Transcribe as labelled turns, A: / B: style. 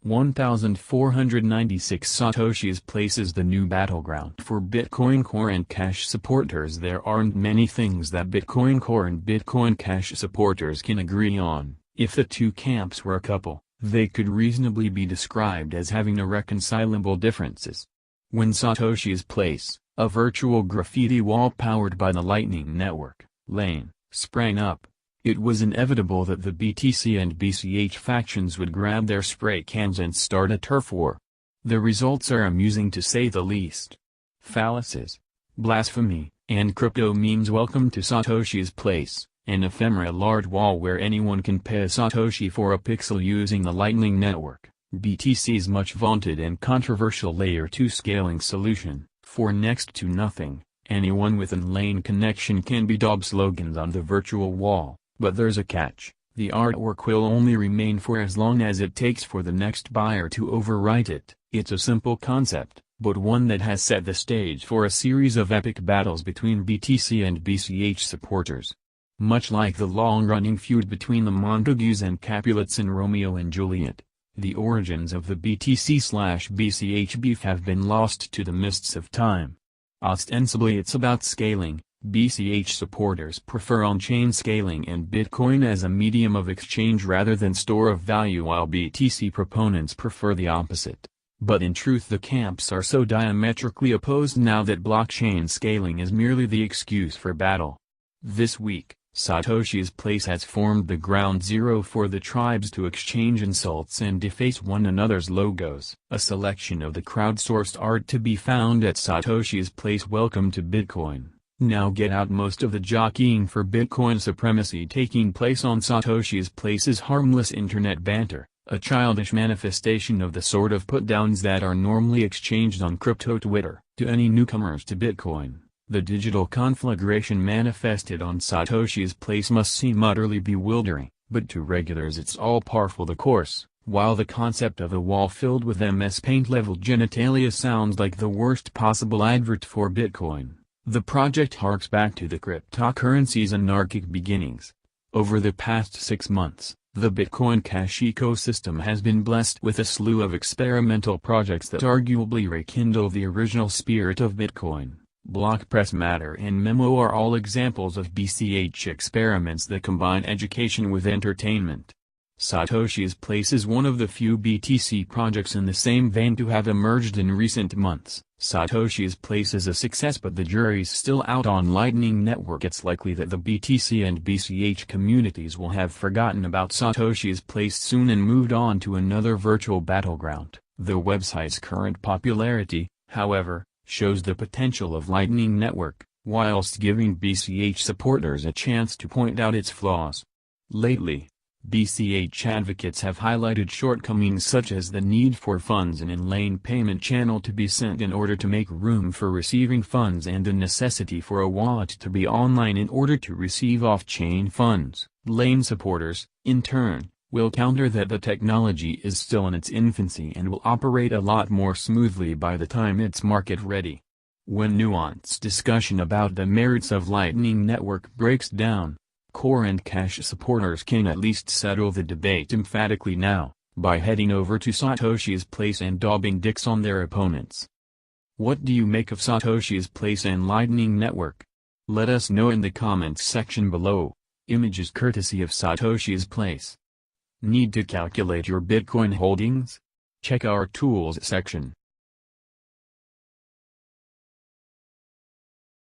A: 1496 Satoshi's Place is the new battleground for Bitcoin Core and Cash supporters. There aren't many things that Bitcoin Core and Bitcoin Cash supporters can agree on. If the two camps were a couple, they could reasonably be described as having irreconcilable differences. When Satoshi's Place, a virtual graffiti wall powered by the Lightning Network, Lane, sprang up, it was inevitable that the BTC and BCH factions would grab their spray cans and start a turf war. The results are amusing to say the least. Fallacies, blasphemy, and crypto memes. Welcome to Satoshi's Place, an ephemeral art wall where anyone can pay a Satoshi for a pixel using the Lightning Network, BTC's much vaunted and controversial Layer 2 scaling solution. For next to nothing, anyone with an Lane connection can be daub slogans on the virtual wall. But there's a catch: the artwork will only remain for as long as it takes for the next buyer to overwrite it. It's a simple concept, but one that has set the stage for a series of epic battles between BTC and BCH supporters. Much like the long-running feud between the Montagues and Capulets in Romeo and Juliet, the origins of the BTC/BCH beef have been lost to the mists of time. Ostensibly it's about scaling. BCH supporters prefer on-chain scaling and Bitcoin as a medium of exchange rather than store of value, while BTC proponents prefer the opposite. But in truth the camps are so diametrically opposed now that blockchain scaling is merely the excuse for battle. This week, Satoshi's Place has formed the ground zero for the tribes to exchange insults and deface one another's logos. A selection of the crowdsourced art to be found at Satoshi's Place. Welcome to Bitcoin. Now get out. Most of the jockeying for Bitcoin supremacy taking place on Satoshi's Place is harmless internet banter, a childish manifestation of the sort of put-downs that are normally exchanged on crypto Twitter. To any newcomers to Bitcoin, the digital conflagration manifested on Satoshi's Place must seem utterly bewildering, but to regulars it's all par for the course. While the concept of a wall filled with MS Paint-level genitalia sounds like the worst possible advert for Bitcoin, the project harks back to the cryptocurrency's anarchic beginnings. Over the past 6 months, the Bitcoin Cash ecosystem has been blessed with a slew of experimental projects that arguably rekindle the original spirit of Bitcoin. Blockpress Matter and Memo are all examples of BCH experiments that combine education with entertainment. Satoshi's Place is one of the few BTC projects in the same vein to have emerged in recent months. Satoshi's Place is a success, but the jury's still out on Lightning Network. It's likely that the BTC and BCH communities will have forgotten about Satoshi's Place soon and moved on to another virtual battleground. The website's current popularity, however, shows the potential of Lightning Network, whilst giving BCH supporters a chance to point out its flaws. Lately, BCH advocates have highlighted shortcomings such as the need for funds and in-lane payment channel to be sent in order to make room for receiving funds, and the necessity for a wallet to be online in order to receive off-chain funds. Lane supporters, in turn, will counter that the technology is still in its infancy and will operate a lot more smoothly by the time it's market-ready. When nuanced discussion about the merits of Lightning Network breaks down, Core and Cash supporters can at least settle the debate emphatically now, by heading over to Satoshi's Place and daubing dicks on their opponents. What do you make of Satoshi's Place and Lightning Network? Let us know in the comments section below. Images courtesy of Satoshi's Place. Need to calculate your Bitcoin holdings? Check our tools section.